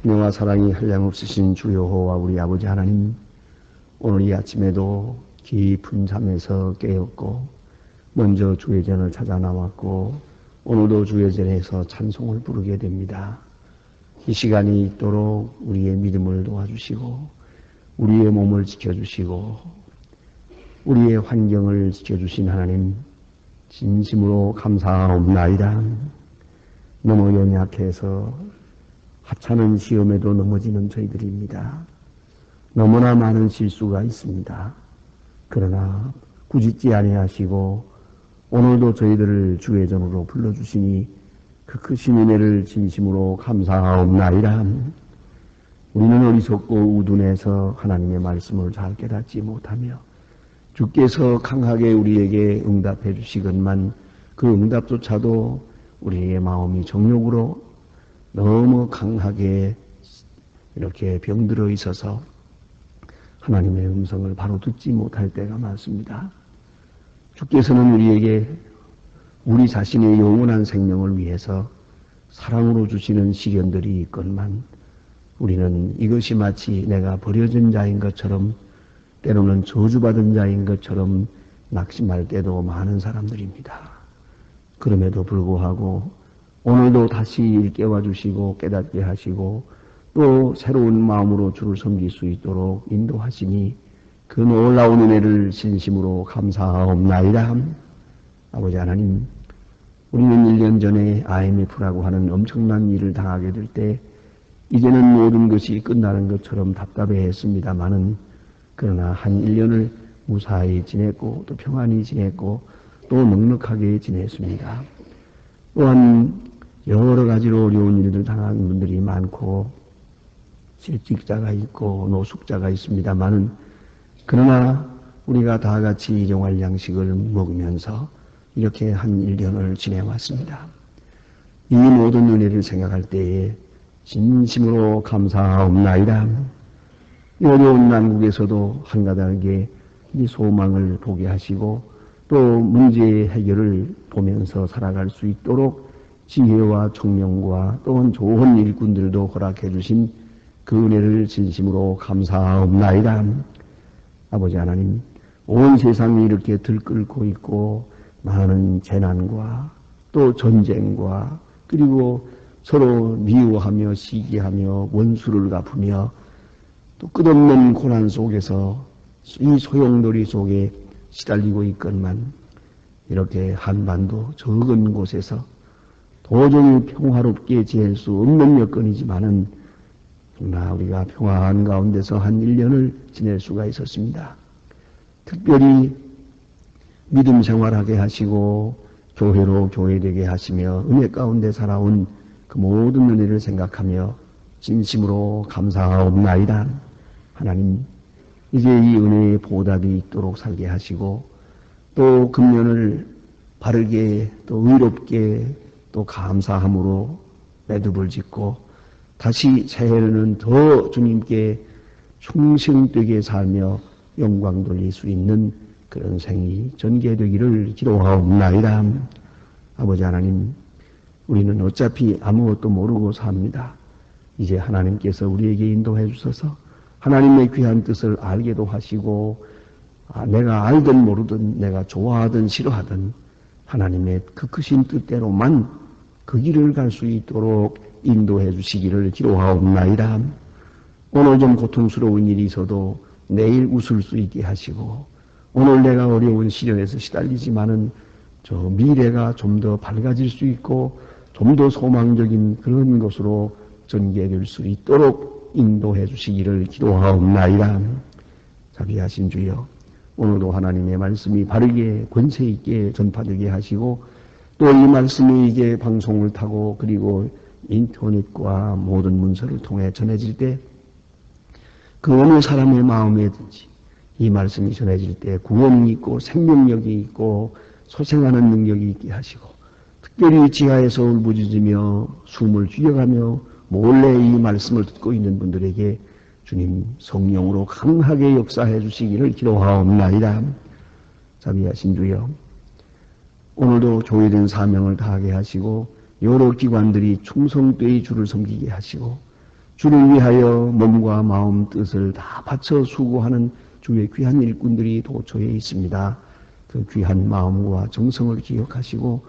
은혜와 사랑이 한량없으신 주 여호와 우리 아버지 하나님, 오늘 이 아침에도 깊은 잠에서 깨었고 먼저 주의 전을 찾아 나왔고 오늘도 주의 전에서 찬송을 부르게 됩니다. 이 시간이 있도록 우리의 믿음을 도와주시고 우리의 몸을 지켜주시고 우리의 환경을 지켜주신 하나님, 진심으로 감사하옵나이다. 너무 연약해서 하찮은 시험에도 넘어지는 저희들입니다. 너무나 많은 실수가 있습니다. 그러나 꾸짖지 아니하시고 오늘도 저희들을 주의 전으로 불러주시니 그 크신 은혜를 진심으로 감사하옵나이다. 우리는 어리석고 우둔해서 하나님의 말씀을 잘 깨닫지 못하며 주께서 강하게 우리에게 응답해 주시건만 그 응답조차도 우리의 마음이 정욕으로 너무 강하게 이렇게 병들어 있어서 하나님의 음성을 바로 듣지 못할 때가 많습니다. 주께서는 우리에게 우리 자신의 영원한 생명을 위해서 사랑으로 주시는 시련들이 있건만 우리는 이것이 마치 내가 버려진 자인 것처럼 때로는 저주받은 자인 것처럼 낙심할 때도 많은 사람들입니다. 그럼에도 불구하고 오늘도 다시 일깨워 주시고 깨닫게 하시고 또 새로운 마음으로 주를 섬길 수 있도록 인도하시니 그 놀라운 은혜를 진심으로 감사하옵나이다. 아버지 하나님, 우리는 1년 전에 IMF라고 하는 엄청난 일을 당하게 될 때 이제는 모든 것이 끝나는 것처럼 답답해했습니다마는 그러나 한 1년을 무사히 지냈고 또 평안히 지냈고 또 넉넉하게 지냈습니다. 또한 여러 가지로 어려운 일들 당한 분들이 많고 실직자가 있고 노숙자가 있습니다마는 그러나 우리가 다 같이 일용할 양식을 먹으면서 이렇게 한 1년을 지내왔습니다. 이 모든 은혜를 생각할 때에 진심으로 감사하옵나이다. 이 어려운 난국에서도 한가닥에 이 소망을 보게 하시고 또 문제의 해결을 보면서 살아갈 수 있도록 지혜와 총명과 또한 좋은 일꾼들도 허락해 주신 그 은혜를 진심으로 감사하옵나이다. 아버지 하나님, 온 세상이 이렇게 들끓고 있고 많은 재난과 또 전쟁과 그리고 서로 미워하며 시기하며 원수를 갚으며 또 끝없는 고난 속에서 이 소용돌이 속에 시달리고 있건만 이렇게 한반도 적은 곳에서 도저히 평화롭게 지낼 수 없는 여건이지만은 그러나 우리가 평화한 가운데서 한 1년을 지낼 수가 있었습니다. 특별히 믿음 생활하게 하시고 교회로 교회되게 하시며 은혜 가운데 살아온 그 모든 은혜를 생각하며 진심으로 감사하옵나이다. 하나님, 이제 이 은혜의 보답이 있도록 살게 하시고 또 금년을 바르게 또 의롭게 또 감사함으로 매듭을 짓고 다시 새해에는 더 주님께 충성되게 살며 영광 돌릴 수 있는 그런 생이 전개되기를 기도하옵나이다. 아버지 하나님, 우리는 어차피 아무것도 모르고 삽니다. 이제 하나님께서 우리에게 인도해 주셔서 하나님의 귀한 뜻을 알게도 하시고 내가 알든 모르든 내가 좋아하든 싫어하든 하나님의 그 크신 뜻대로만 그 길을 갈 수 있도록 인도해 주시기를 기도하옵나이다. 오늘 좀 고통스러운 일이 있어도 내일 웃을 수 있게 하시고 오늘 내가 어려운 시련에서 시달리지만은 저 미래가 좀 더 밝아질 수 있고 좀 더 소망적인 그런 것으로 전개될 수 있도록 인도해 주시기를 기도하옵나이다. 자비하신 주여, 오늘도 하나님의 말씀이 바르게 권세 있게 전파되게 하시고 또 이 말씀이 이게 방송을 타고 그리고 인터넷과 모든 문서를 통해 전해질 때 그 어느 사람의 마음에든지 이 말씀이 전해질 때 구원이 있고 생명력이 있고 소생하는 능력이 있게 하시고 특별히 지하에서 울부짖으며 숨을 죽여가며 몰래 이 말씀을 듣고 있는 분들에게 주님 성령으로 강하게 역사해 주시기를 기도하옵나이다. 자비하신 주여, 오늘도 교회된 사명을 다하게 하시고 여러 기관들이 충성되이 주를 섬기게 하시고 주를 위하여 몸과 마음 뜻을 다 바쳐 수고하는 주의 귀한 일꾼들이 도처에 있습니다. 그 귀한 마음과 정성을 기억하시고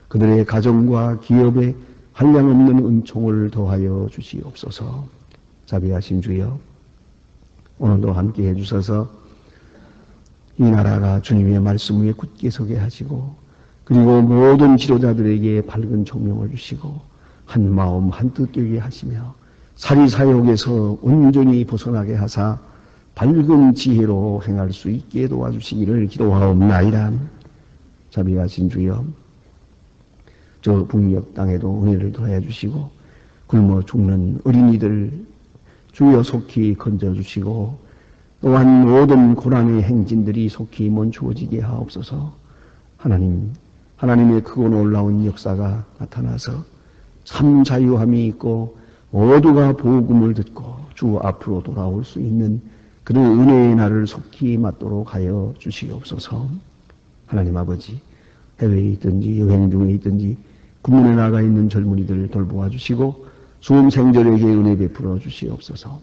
그들의 가정과 기업에 한량없는 은총을 더하여 주시옵소서. 자비하신 주여, 오늘도 함께해 주셔서 이 나라가 주님의 말씀 위에 굳게 서게 하시고 그리고 모든 지도자들에게 밝은 총명을 주시고 한 마음 한뜻 되게 하시며 사리사욕에서 온전히 벗어나게 하사 밝은 지혜로 행할 수 있게 도와주시기를 기도하옵나이다. 자비하신 주여, 저 북녘 땅에도 은혜를 더해 주시고 굶어 죽는 어린이들 주여 속히 건져주시고 또한 모든 고난의 행진들이 속히 멈추어지게 하옵소서. 하나님의 크고 놀라운 역사가 나타나서 참 자유함이 있고 모두가 복음을 듣고 주 앞으로 돌아올 수 있는 그런 은혜의 날을 속히 맞도록 하여 주시옵소서. 하나님 아버지, 해외에 있든지 여행 중에 있든지 군문에 나가 있는 젊은이들을 돌보아 주시고 수험생들에게 은혜 베풀어 주시옵소서.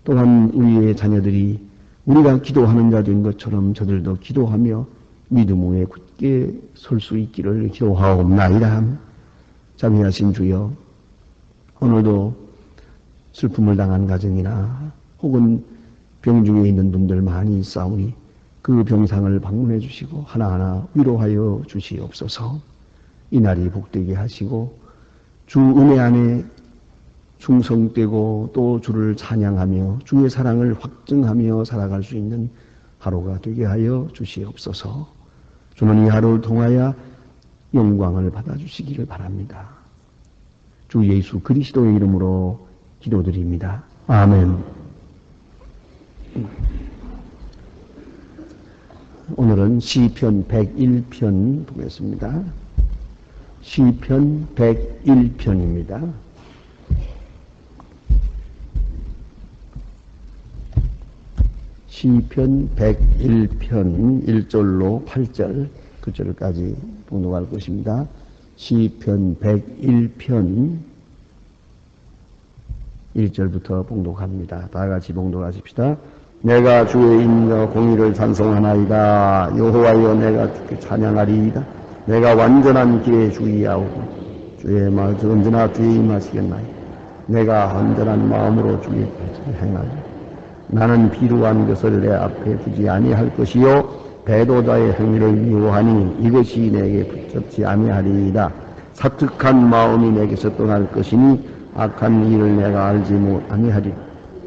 또한 우리의 자녀들이 우리가 기도하는 자 된 것처럼 저들도 기도하며 믿음 위에 굳게 설 수 있기를 기도하옵나이다. 자비하신 주여, 오늘도 슬픔을 당한 가정이나 혹은 병 중에 있는 분들 많이 있사오니 그 병상을 방문해 주시고 하나하나 위로하여 주시옵소서. 이 날이 복되게 하시고 주 은혜 안에 충성되고 또 주를 찬양하며 주의 사랑을 확증하며 살아갈 수 있는 하루가 되게 하여 주시옵소서. 주는 이 하루를 통하여 영광을 받아주시기를 바랍니다. 주 예수 그리스도의 이름으로 기도드립니다. 아멘. 오늘은 시편 101편 보겠습니다. 시편 101편입니다. 시편 101편 1절로 8절 9절까지 봉독할 것입니다. 시편 101편 1절부터 봉독합니다. 다 같이 봉독하십시다. 내가 주의 인과 공의를 찬송하나이다. 여호와여, 내가 주께 찬양하리이다. 내가 완전한 길에 주의하오고 주의 말씀 언제나 주의 임하시겠나이다. 내가 완전한 마음으로 주의 뜻을 행하리. 나는 비루한 것을 내 앞에 두지 아니할 것이요 배도자의 행위를 미워하니 이것이 내게 붙잡지 아니하리이다. 사특한 마음이 내게서 떠날 것이니 악한 일을 내가 알지 아니하리.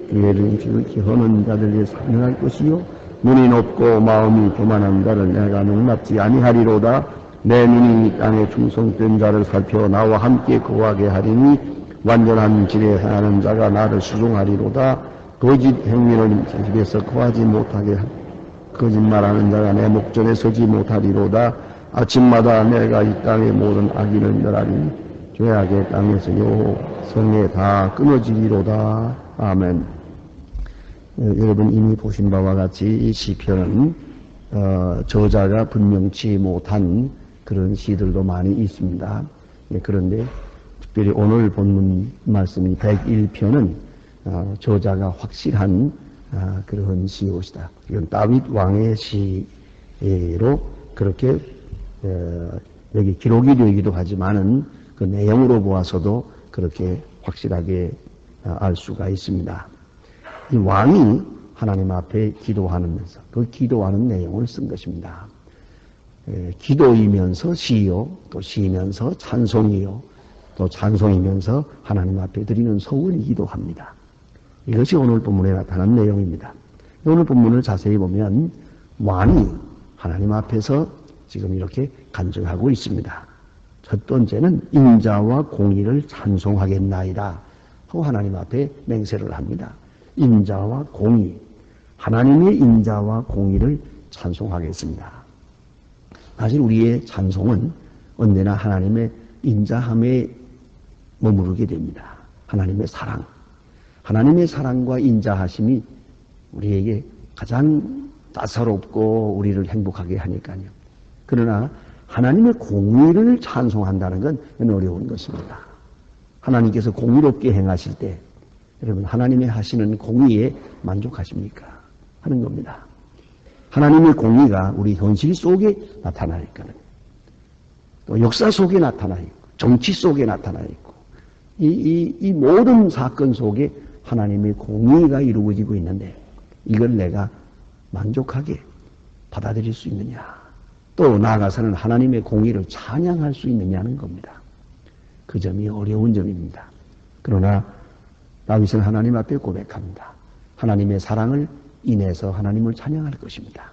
기회를 지극히 허는 자들이 사명할 것이요 눈이 높고 마음이 교만한 자를 내가 용납지 아니하리로다. 내 눈이 이 땅에 충성된 자를 살펴 나와 함께 거하게 하리니 완전한 길에 행하는 자가 나를 수종하리로다. 거짓 행위를 제 집에서 거하지 못하게 하리. 거짓말하는 자가 내 목전에 서지 못하리로다. 아침마다 내가 이 땅의 모든 악인을 멸하리니 죄악의 땅에서 여호 성에 다 끊어지리로다. 아멘. 여러분 이미 보신 바와 같이 이 시편은 저자가 분명치 못한 그런 시들도 많이 있습니다. 그런데 특별히 오늘 본문 말씀이 101편은 저자가 확실한 그런 시옷이다. 이건 다윗 왕의 시로 그렇게 여기 기록이 되기도 하지만은 그 내용으로 보아서도 그렇게 확실하게 알 수가 있습니다. 이 왕이 하나님 앞에 기도하면서 그 기도하는 내용을 쓴 것입니다. 기도이면서 시요, 또 시면서 찬송이요, 또 찬송이면서 하나님 앞에 드리는 소원이기도 합니다. 이것이 오늘 본문에 나타난 내용입니다. 오늘 본문을 자세히 보면 왕이 하나님 앞에서 지금 이렇게 간증하고 있습니다. 첫 번째는 인자와 공의를 찬송하겠나이다 하고 하나님 앞에 맹세를 합니다. 인자와 공의, 하나님의 인자와 공의를 찬송하겠습니다. 사실 우리의 찬송은 언제나 하나님의 인자함에 머무르게 됩니다. 하나님의 사랑, 하나님의 사랑과 인자하심이 우리에게 가장 따사롭고 우리를 행복하게 하니까요. 그러나 하나님의 공의를 찬송한다는 건 어려운 것입니다. 하나님께서 공의롭게 행하실 때 여러분, 하나님의 하시는 공의에 만족하십니까? 하는 겁니다. 하나님의 공의가 우리 현실 속에 나타나 있거든요. 또 역사 속에 나타나 있고, 정치 속에 나타나 있고, 이 모든 사건 속에 하나님의 공의가 이루어지고 있는데, 이걸 내가 만족하게 받아들일 수 있느냐? 또 나아가서는 하나님의 공의를 찬양할 수 있느냐는 겁니다. 그 점이 어려운 점입니다. 그러나 다윗은 하나님 앞에 고백합니다. 하나님의 사랑을 인해서 하나님을 찬양할 것입니다.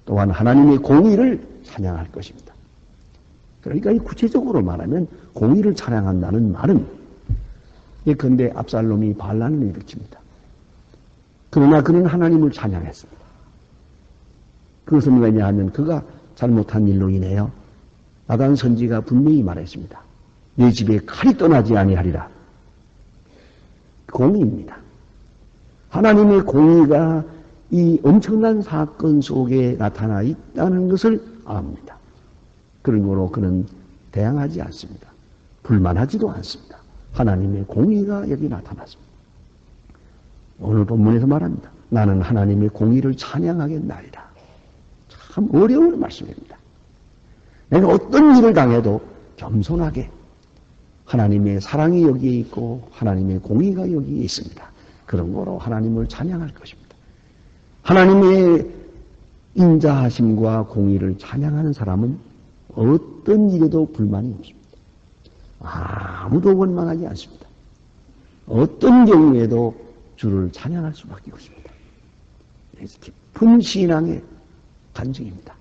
또한 하나님의 공의를 찬양할 것입니다. 그러니까 구체적으로 말하면 공의를 찬양한다는 말은 예컨대 압살롬이 반란을 일으킵니다. 그러나 그는 하나님을 찬양했습니다. 그것은 왜냐하면 그가 잘못한 일로 인하여 나단 선지가 분명히 말했습니다. 내 집에 칼이 떠나지 아니하리라. 공의입니다. 하나님의 공의가 이 엄청난 사건 속에 나타나 있다는 것을 압니다. 그러므로 그는 대항하지 않습니다. 불만하지도 않습니다. 하나님의 공의가 여기 나타났습니다. 오늘 본문에서 말합니다. 나는 하나님의 공의를 찬양하겠나이다. 참 어려운 말씀입니다. 내가 어떤 일을 당해도 겸손하게 하나님의 사랑이 여기에 있고 하나님의 공의가 여기에 있습니다. 그런 거로 하나님을 찬양할 것입니다. 하나님의 인자하심과 공의를 찬양하는 사람은 어떤 일에도 불만이 없습니다. 아무도 원망하지 않습니다. 어떤 경우에도 주를 찬양할 수밖에 없습니다. 깊은 신앙의 간증입니다.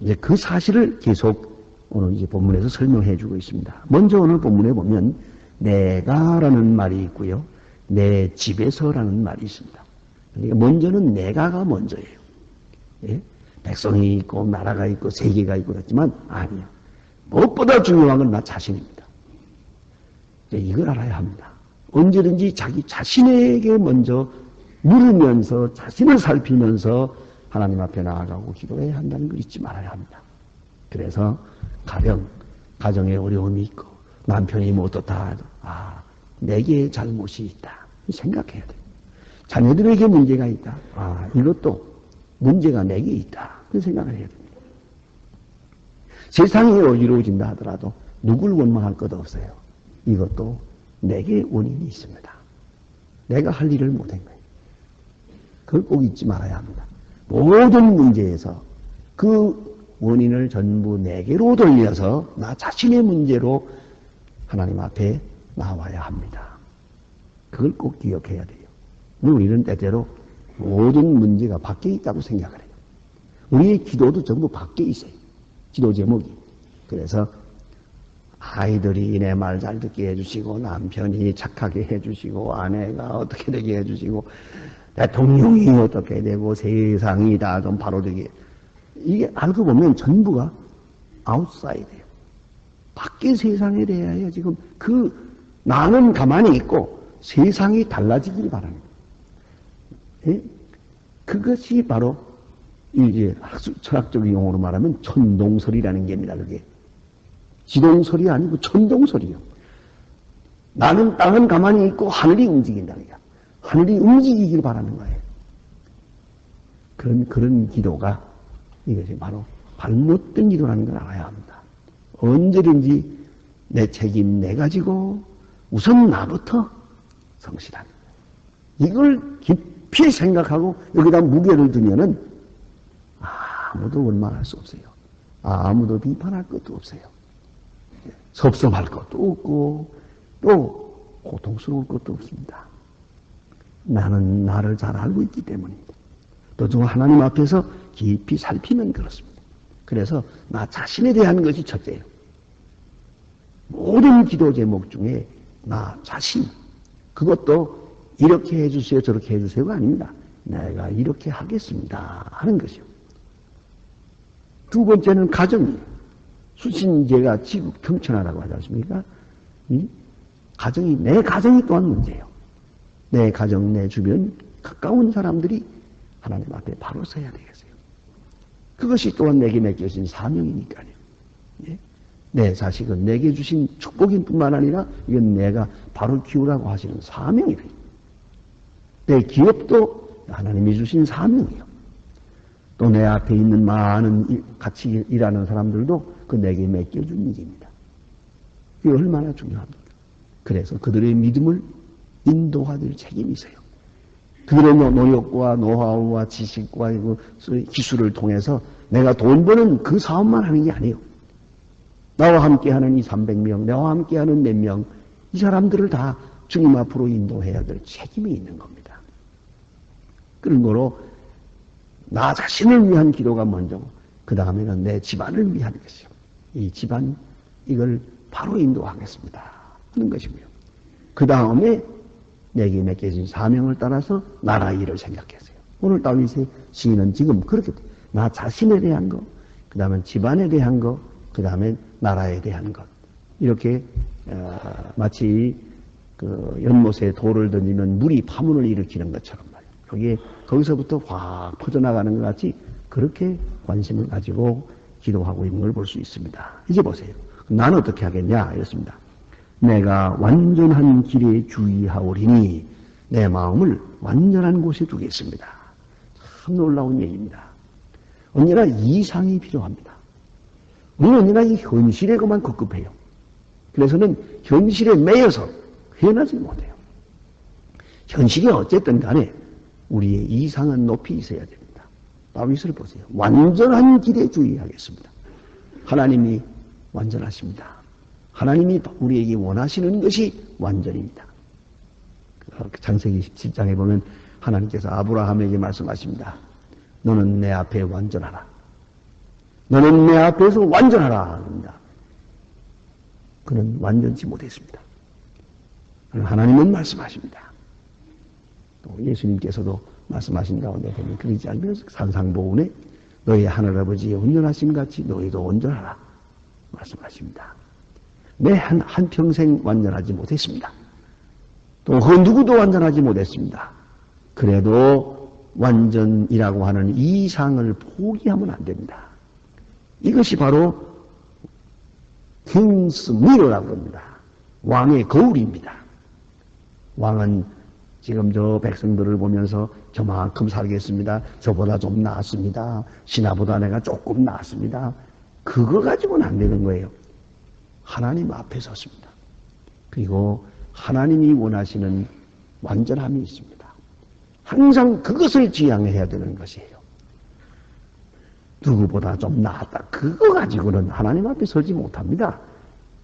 이제 그 사실을 계속 오늘 이제 본문에서 설명해 주고 있습니다. 먼저 오늘 본문에 보면 내가라는 말이 있고요. 내 집에서라는 말이 있습니다. 그러니까 먼저는 내가가 먼저예요. 예? 백성이 있고 나라가 있고 세계가 있고 그렇지만 아니요. 무엇보다 중요한 건 나 자신입니다. 이걸 알아야 합니다. 언제든지 자기 자신에게 먼저 물으면서 자신을 살피면서 하나님 앞에 나아가고 기도해야 한다는 걸 잊지 말아야 합니다. 그래서 가정에 어려움이 있고 남편이 뭐 어떻다 해도 내게 잘못이 있다 생각해야 돼요. 자녀들에게 문제가 있다. 이것도 문제가 내게 있다. 그 생각을 해야 됩니다. 세상이 어지러워진다 하더라도 누굴 원망할 것도 없어요. 이것도 내게 원인이 있습니다. 내가 할 일을 못한 거예요. 그걸 꼭 잊지 말아야 합니다. 모든 문제에서 그 원인을 전부 내게로 돌려서 나 자신의 문제로 하나님 앞에 나와야 합니다. 그걸 꼭 기억해야 돼요. 우리는 때때로 모든 문제가 밖에 있다고 생각을 해요. 우리의 기도도 전부 밖에 있어요. 기도 제목이. 그래서 아이들이 내 말 잘 듣게 해주시고 남편이 착하게 해주시고 아내가 어떻게 되게 해주시고 대통령이 어떻게 되고 세상이 다 좀 바로 되게 이게 알고 보면 전부가 아웃사이드예요. 밖의 세상에 대하여 지금 나는 가만히 있고 세상이 달라지길 바랍니다. 예? 그것이 바로 이제 철학적 용어로 말하면 천동설이라는 게입니다. 그게 지동설이 아니고 천동설이요. 땅은 가만히 있고 하늘이 움직인다는 거야. 하늘이 움직이길 바라는 거예요. 그런 기도가 이것이 바로 잘못된 기도라는 걸 알아야 합니다. 언제든지 내 책임 내가 지고 우선 나부터 성실하는 거예요. 이걸 깊이 생각하고 여기다 무게를 두면은 아무도 원망할 수 없어요. 아무도 비판할 것도 없어요. 섭섭할 것도 없고 또 고통스러울 것도 없습니다. 나는 나를 잘 알고 있기 때문입니다. 또 저 하나님 앞에서 깊이 살피면 그렇습니다. 그래서 나 자신에 대한 것이 첫째예요. 모든 기도 제목 중에 나 자신, 그것도 이렇게 해주세요 저렇게 해주세요가 아닙니다. 내가 이렇게 하겠습니다 하는 것이요. 두 번째는 가정이에요. 수신제가 지국 평천하라고 하지 않습니까? 내 가정이 또한 문제예요. 내 가정, 내 주변 가까운 사람들이 하나님 앞에 바로 서야 되겠어요. 그것이 또한 내게 맡겨진 사명이니까요. 예? 내 자식은 내게 주신 축복인 뿐만 아니라 이건 내가 바로 키우라고 하시는 사명이래요. 내 기업도 하나님이 주신 사명이요. 또 내 앞에 있는 많은 같이 일하는 사람들도 그 내게 맡겨준 일입니다. 이게 얼마나 중요합니까? 그래서 그들의 믿음을 인도해야 될 책임이 있어요. 그들의 노력과 노하우와 지식과 기술을 통해서 내가 돈 버는 그 사업만 하는 게 아니에요. 나와 함께하는 이 300명, 나와 함께하는 몇 명, 이 사람들을 다 주님 앞으로 인도해야 될 책임이 있는 겁니다. 그런 거로 나 자신을 위한 기도가 먼저고 그 다음에는 내 집안을 위한 것이요. 이 집안 이걸 바로 인도하겠습니다 하는 것이고요. 그 다음에 내게 맡겨진 사명을 따라서 나라 일을 생각했어요. 오늘 다윗의 시인은 지금 그렇게 나 자신에 대한 것, 그 다음에 집안에 대한 것, 그 다음에 나라에 대한 것 이렇게 마치 그 연못에 돌을 던지면 물이 파문을 일으키는 것처럼 말이에요. 거기서부터 확 퍼져나가는 것 같이 그렇게 관심을 가지고 기도하고 있는 걸 볼 수 있습니다. 이제 보세요. 나는 어떻게 하겠냐 이렇습니다. 내가 완전한 길에 주의하오리니 내 마음을 완전한 곳에 두겠습니다. 참 놀라운 얘기입니다. 언제나 이상이 필요합니다. 우리는 언제나 이 현실에 그만 급급해요. 그래서는 현실에 매여서 헤어나지 못해요. 현실이 어쨌든 간에 우리의 이상은 높이 있어야 됩니다. 다윗을 보세요. 완전한 길에 주의하겠습니다. 하나님이 완전하십니다. 하나님이 우리에게 원하시는 것이 완전입니다. 창세기 17장에 보면 하나님께서 아브라함에게 말씀하십니다. 너는 내 앞에 완전하라. 너는 내 앞에서 완전하라 합니다. 그는 완전치 못했습니다. 하나님은 말씀하십니다. 또 예수님께서도 말씀하신 가운데 보면 그러지 않으면 산상보훈에 너희 하늘아버지의 온전하심 같이 너희도 온전하라 말씀하십니다. 내 한평생 완전하지 못했습니다. 또 그 누구도 완전하지 못했습니다. 그래도 완전이라고 하는 이상을 포기하면 안 됩니다. 이것이 바로 킹스 미러라고 합니다. 왕의 거울입니다. 왕은 지금 저 백성들을 보면서 저만큼 살겠습니다. 저보다 좀 나았습니다. 신하보다 내가 조금 나았습니다. 그거 가지고는 안 되는 거예요. 하나님 앞에 섰습니다. 그리고 하나님이 원하시는 완전함이 있습니다. 항상 그것을 지향해야 되는 것이에요. 누구보다 좀 나았다. 그거 가지고는 하나님 앞에 서지 못합니다.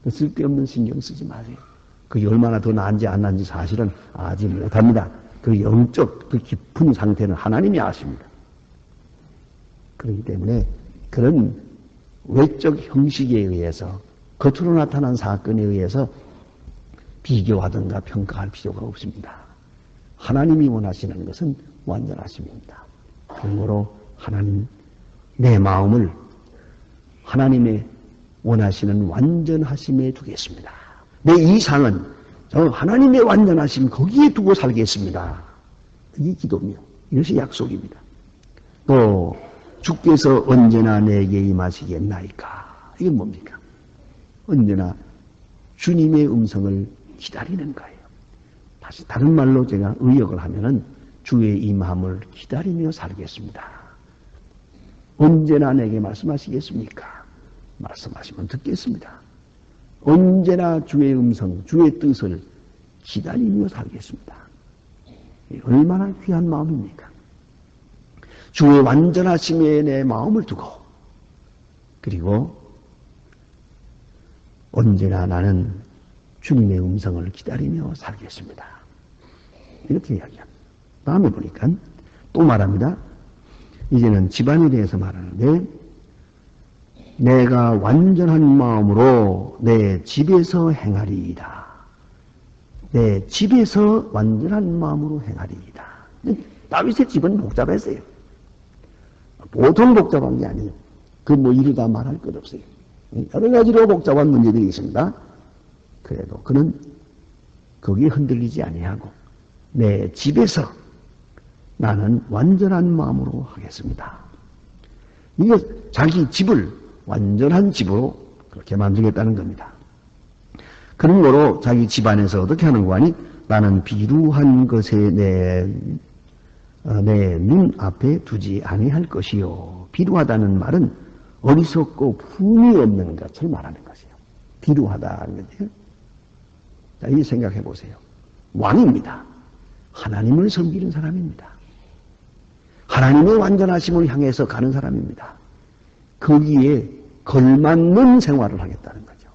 쓸데없는 신경 쓰지 마세요. 그게 얼마나 더 나은지 안 나은지 사실은 아지 못합니다. 그 영적, 그 깊은 상태는 하나님이 아십니다. 그렇기 때문에 그런 외적 형식에 의해서 겉으로 나타난 사건에 의해서 비교하든가 평가할 필요가 없습니다. 하나님이 원하시는 것은 완전하심입니다. 그러므로 하나님, 내 마음을 하나님의 원하시는 완전하심에 두겠습니다. 내 이상은 저 하나님의 완전하심 거기에 두고 살겠습니다. 이게 기도며 이것이 약속입니다. 또 주께서 언제나 내게 임하시겠나이까. 이게 뭡니까? 언제나 주님의 음성을 기다리는 거예요. 다른 말로 제가 의역을 하면은 주의 임함을 기다리며 살겠습니다. 언제나 내게 말씀하시겠습니까? 말씀하시면 듣겠습니다. 언제나 주의 음성, 주의 뜻을 기다리며 살겠습니다. 얼마나 귀한 마음입니까? 주의 완전하심에 내 마음을 두고 그리고 언제나 나는 주님의 음성을 기다리며 살겠습니다. 이렇게 이야기합니다. 다음에 보니까 또 말합니다. 이제는 집안에 대해서 말하는데 내가 완전한 마음으로 내 집에서 행하리이다. 내 집에서 완전한 마음으로 행하리이다. 다윗의 집은 복잡했어요. 보통 복잡한 게 아니에요. 그 뭐 이루다 말할 것 없어요. 여러 가지로 복잡한 문제들이 있습니다. 그래도 그는 거기에 흔들리지 아니하고 내 집에서 나는 완전한 마음으로 하겠습니다. 이게 자기 집을 완전한 집으로 그렇게 만들겠다는 겁니다. 그런 거로 자기 집안에서 어떻게 하는 거 아니? 나는 비루한 것에 내 눈 앞에 두지 아니할 것이요. 비루하다는 말은 어리석고 품이 없는 것을 말하는 것이에요. 비루하다는 거죠. 자, 이 생각해 보세요. 왕입니다. 하나님을 섬기는 사람입니다. 하나님의 완전하심을 향해서 가는 사람입니다. 거기에 걸맞는 생활을 하겠다는 거죠.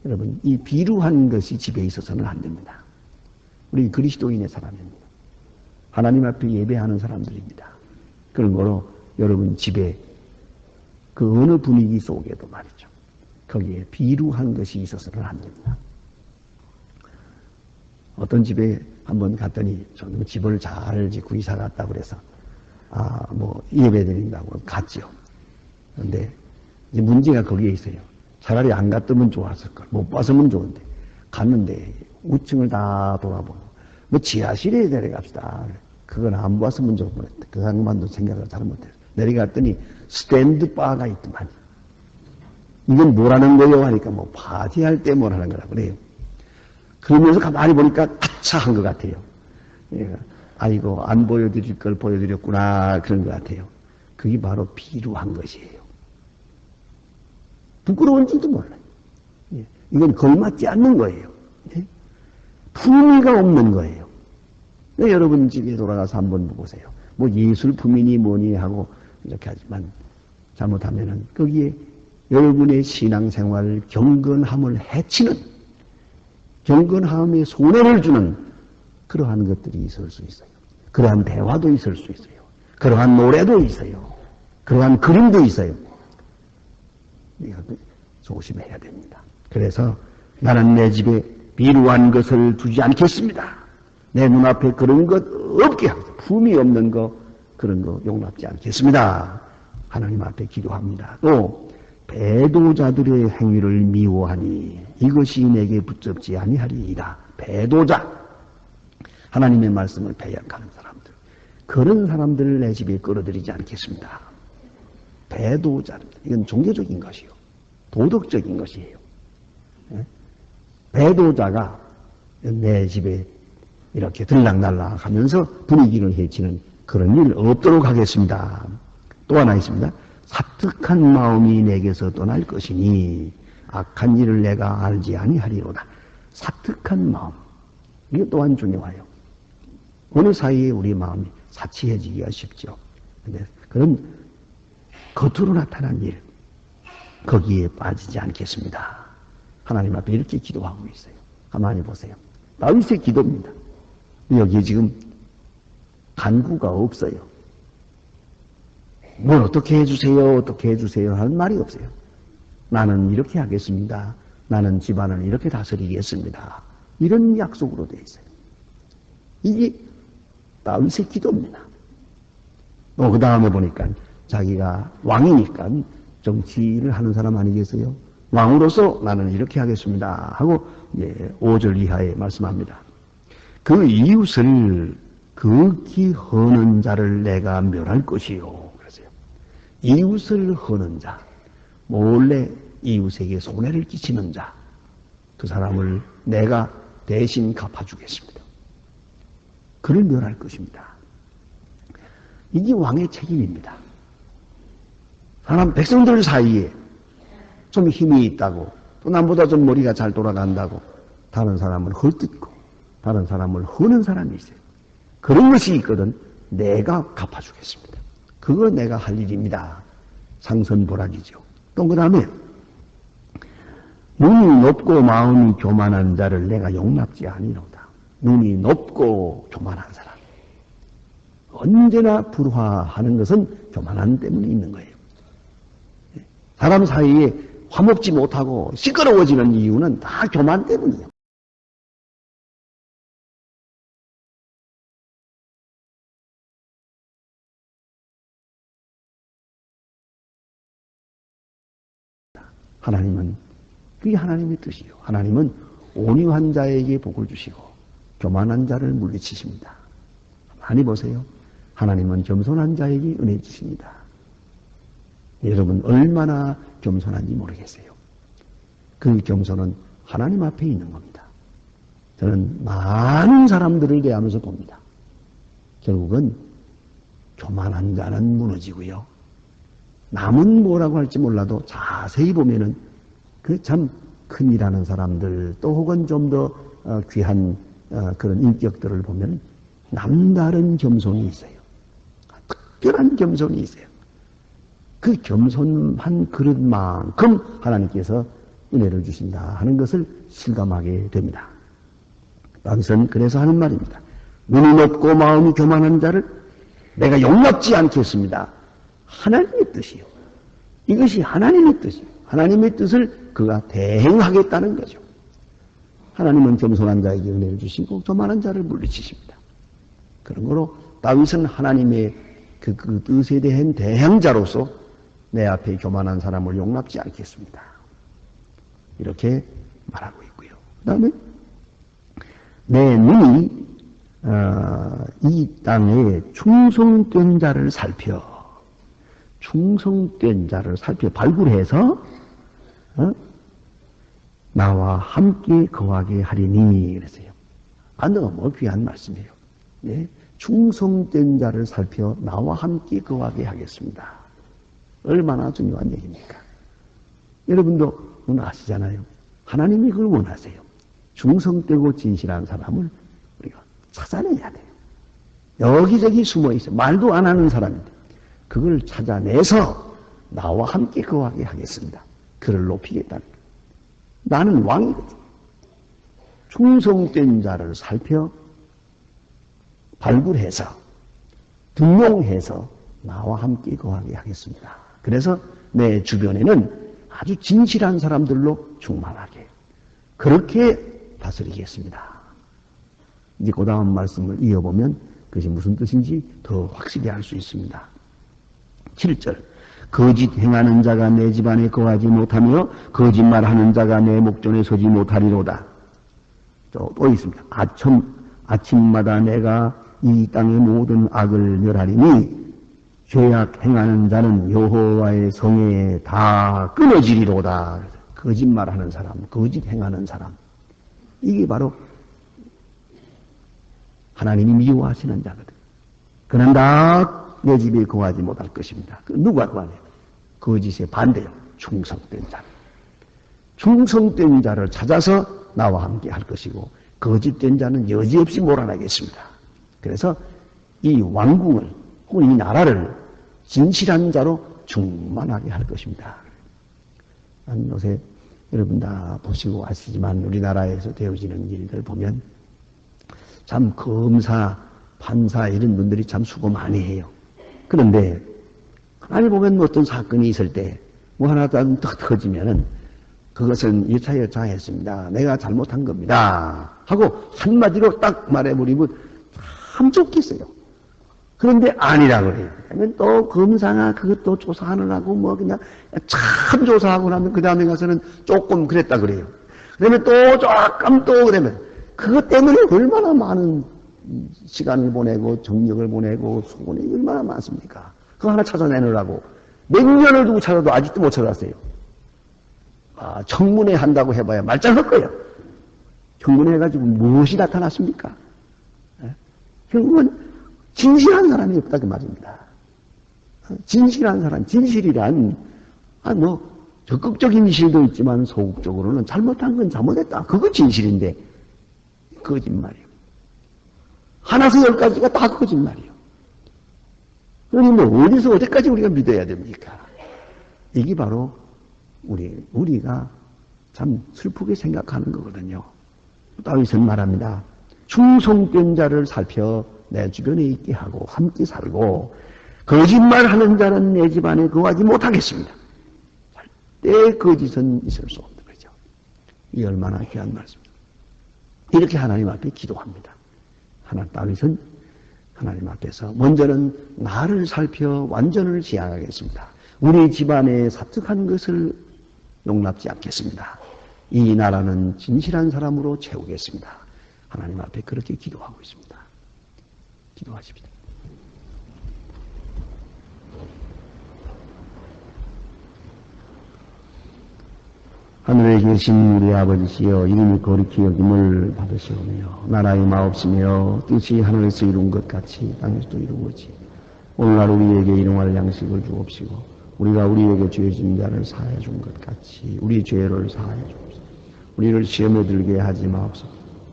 여러분, 이 비루한 것이 집에 있어서는 안 됩니다. 우리 그리스도인의 사람입니다. 하나님 앞에 예배하는 사람들입니다. 그런 거로 여러분 집에 그 어느 분위기 속에도 말이죠. 거기에 비루한 것이 있어서는 안 됩니다. 어떤 집에 한번 갔더니 저는 집을 잘 짓고 이사 갔다고 그래서 예배 드린다고 갔죠. 그런데 이제 문제가 거기에 있어요. 차라리 안 갔으면 좋았을 걸. 못 봤으면 좋은데 갔는데 우층을 다 돌아보고 지하실에 내려갑시다. 그건 안 봤으면 좋을 뻔했다. 그 양반도 생각을 잘못했어. 내려갔더니 스탠드 바가 있더만. 이건 뭐라는 거예요? 하니까 파티할 때 뭐라는 거라 그래요. 그러면서 가만히 보니까 아차한 것 같아요. 아이고 안 보여드릴 걸 보여드렸구나 그런 것 같아요. 그게 바로 비루한 것이에요. 부끄러운지도 몰라요. 이건 걸맞지 않는 거예요. 품위가 없는 거예요. 여러분 집에 돌아가서 한번 보세요. 예술품이니 뭐니 하고 이렇게 하지만 잘못하면은 거기에 여러분의 신앙생활 경건함을 해치는, 경건함에 손해를 주는 그러한 것들이 있을 수 있어요. 그러한 대화도 있을 수 있어요. 그러한 노래도 있어요. 그러한 그림도 있어요. 우리가 조심해야 됩니다. 그래서 나는 내 집에 비루한 것을 두지 않겠습니다. 내 눈앞에 그런 것 없게 하겠습니다. 품이 없는 거, 그런 거 용납지 않겠습니다. 하나님 앞에 기도합니다. 또 배도자들의 행위를 미워하니 이것이 내게 붙잡지 아니하리이다. 배도자, 하나님의 말씀을 배역하는 사람들, 그런 사람들을 내 집에 끌어들이지 않겠습니다. 배도자, 이건 종교적인 것이요, 도덕적인 것이에요. 배도자가 내 집에 이렇게 들락날락 하면서 분위기를 해치는 그런 일 없도록 하겠습니다. 또 하나 있습니다. 사특한 마음이 내게서 떠날 것이니 악한 일을 내가 알지 아니하리로다. 사특한 마음, 이게 또한 중요해요. 어느 사이에 우리 마음이 사치해지기가 쉽죠. 근데 그런 겉으로 나타난 일, 거기에 빠지지 않겠습니다. 하나님 앞에 이렇게 기도하고 있어요. 가만히 보세요. 다윗의 기도입니다. 여기 지금 간구가 없어요. 뭘 어떻게 해주세요, 어떻게 해주세요 하는 말이 없어요. 나는 이렇게 하겠습니다. 나는 집안을 이렇게 다스리겠습니다. 이런 약속으로 되어 있어요. 이게 다윗의 기도입니다. 그 다음에 보니까 자기가 왕이니까 정치를 하는 사람 아니겠어요? 왕으로서 나는 이렇게 하겠습니다 하고 5절 이하에 말씀합니다. 그 이웃을 극히 허는 자를 내가 멸할 것이요. 그러세요. 이웃을 허는 자, 몰래 이웃에게 손해를 끼치는 자, 그 사람을 내가 대신 갚아주겠습니다. 그를 멸할 것입니다. 이게 왕의 책임입니다. 사람, 백성들 사이에 좀 힘이 있다고, 또 남보다 좀 머리가 잘 돌아간다고 다른 사람을 헐뜯고 다른 사람을 허는 사람이 있어요. 그런 것이 있거든. 내가 갚아주겠습니다. 그거 내가 할 일입니다. 상선보락이죠. 또 그 다음에 눈이 높고 마음이 교만한 자를 내가 용납지 아니로다. 눈이 높고 교만한 사람, 언제나 불화하는 것은 교만함 때문에 있는 거예요. 사람 사이에 화목지 못하고 시끄러워지는 이유는 다 교만 때문이에요. 하나님은, 그게 하나님의 뜻이에요. 하나님은 온유한 자에게 복을 주시고 교만한 자를 물리치십니다. 많이 보세요. 하나님은 겸손한 자에게 은혜 주십니다. 여러분 얼마나 겸손한지 모르겠어요. 그 겸손은 하나님 앞에 있는 겁니다. 저는 많은 사람들을 대하면서 봅니다. 결국은 교만한 자는 무너지고요. 남은 뭐라고 할지 몰라도 자세히 보면은 그 참 큰일하는 사람들 또 혹은 좀 더 귀한 그런 인격들을 보면 남다른 겸손이 있어요. 특별한 겸손이 있어요. 그 겸손한 그릇만큼 하나님께서 은혜를 주신다 하는 것을 실감하게 됩니다. 다윗은 그래서 하는 말입니다. 눈이 높고 마음이 교만한 자를 내가 용납지 않겠습니다. 하나님의 뜻이요. 이것이 하나님의 뜻이요. 하나님의 뜻을 그가 대행하겠다는 거죠. 하나님은 겸손한 자에게 은혜를 주시고 교만한 자를 물리치십니다. 그런 거로 다윗은 하나님의 그 뜻에 대한 대행자로서 내 앞에 교만한 사람을 용납지 않겠습니다. 이렇게 말하고 있고요. 그 다음에 내 눈이 이 땅에 충성된 자를 살펴 발굴해서 나와 함께 거하게 하리니 그랬어요. 너무 귀한 말씀이에요. 네? 충성된 자를 살펴 나와 함께 거하게 하겠습니다. 얼마나 중요한 얘기입니까? 여러분도 아시잖아요. 하나님이 그걸 원하세요. 충성되고 진실한 사람을 우리가 찾아내야 돼요. 여기저기 숨어 있어요. 말도 안 하는 사람인데 그걸 찾아내서 나와 함께 거하게 하겠습니다. 그를 높이겠다는 거예요. 나는 왕이거든. 충성된 자를 살펴 발굴해서 등용해서 나와 함께 거하게 하겠습니다. 그래서 내 주변에는 아주 진실한 사람들로 충만하게 그렇게 다스리겠습니다. 이제 그 다음 말씀을 이어보면 그것이 무슨 뜻인지 더 확실히 알 수 있습니다. 7절 거짓 행하는 자가 내 집안에 거하지 못하며 거짓말하는 자가 내 목전에 서지 못하리로다. 또 있습니다. 아침마다 내가 이 땅의 모든 악을 멸하리니 죄악 행하는 자는 여호와의 성에 다 끊어지리로다. 거짓말하는 사람, 거짓 행하는 사람, 이게 바로 하나님이 미워하시는 자거든. 그는 다 내 집에 거하지 못할 것입니다. 누가 거하냐? 거짓의 반대요. 충성된 자. 충성된 자를 찾아서 나와 함께 할 것이고 거짓된 자는 여지없이 몰아내겠습니다. 그래서 이 왕궁을 혹은 이 나라를 진실한 자로 충만하게 할 것입니다. 요새 여러분 다 보시고 아시지만 우리나라에서 되어지는 일들 보면 참 검사, 판사 이런 분들이 참 수고 많이 해요. 그런데 가만히 보면 어떤 사건이 있을 때 뭐 하나 딱 터지면은 그것은 여차여차했습니다. 내가 잘못한 겁니다. 하고 한마디로 딱 말해버리면 참 좋겠어요. 그런데 아니라 그래요. 그러면 또 검사가 그것도 조사하느라고 뭐 그냥 참 조사하고 나면 그 다음에 가서는 조금 그랬다 그래요. 그러면 또 조금 또 그러면 그것 때문에 얼마나 많은 시간을 보내고 정력을 보내고 수고는 얼마나 많습니까? 그거 하나 찾아내느라고 몇 년을 두고 찾아도 아직도 못 찾았어요. 청문회 한다고 해봐야 말짱할 거예요. 청문회 해가지고 무엇이 나타났습니까? 결국은 진실한 사람이 없다 그 말입니다. 진실한 사람, 진실이란 적극적인 실도 있지만 소극적으로는 잘못한 건 잘못했다. 그거 진실인데 거짓말이에요. 하나서 열까지가 다 거짓말이에요. 그러니 어디서 어디까지 우리가 믿어야 됩니까? 이게 바로 우리가 참 슬프게 생각하는 거거든요. 다윗은 말합니다. 충성된 자를 살펴 내 주변에 있게 하고 함께 살고 거짓말하는 자는 내 집안에 거하지 못하겠습니다. 절대 거짓은 있을 수 없는 거죠. 이 얼마나 귀한 말씀입니다. 이렇게 하나님 앞에 기도합니다. 다윗은 하나님 앞에서 먼저는 나를 살펴 완전을 지향하겠습니다. 우리 집안에 사특한 것을 용납지 않겠습니다. 이 나라는 진실한 사람으로 채우겠습니다. 하나님 앞에 그렇게 기도하고 있습니다. 기도하십시다. 하늘에 계신 우리 아버지시여 이름이 거룩히 여김을 받으시오며 나라의 마옵시며 뜻이 하늘에서 이룬 것 같이 땅에서도 이루어지 오늘날 우리에게 일용할 양식을 주옵시고 우리가 우리에게 죄 지은 자를 사하여 준 것 같이 우리 죄를 사하여 주옵소서. 우리를 시험에 들게 하지 마옵소서.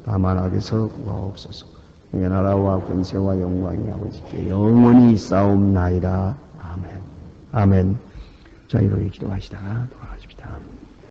다만 악에서 구하옵소서. 내 나라와 권세와 영광이 아버지께 영원히 있사옵나이다. 아멘. 아멘. 자, 이렇게 기도하시다가 돌아가십시다.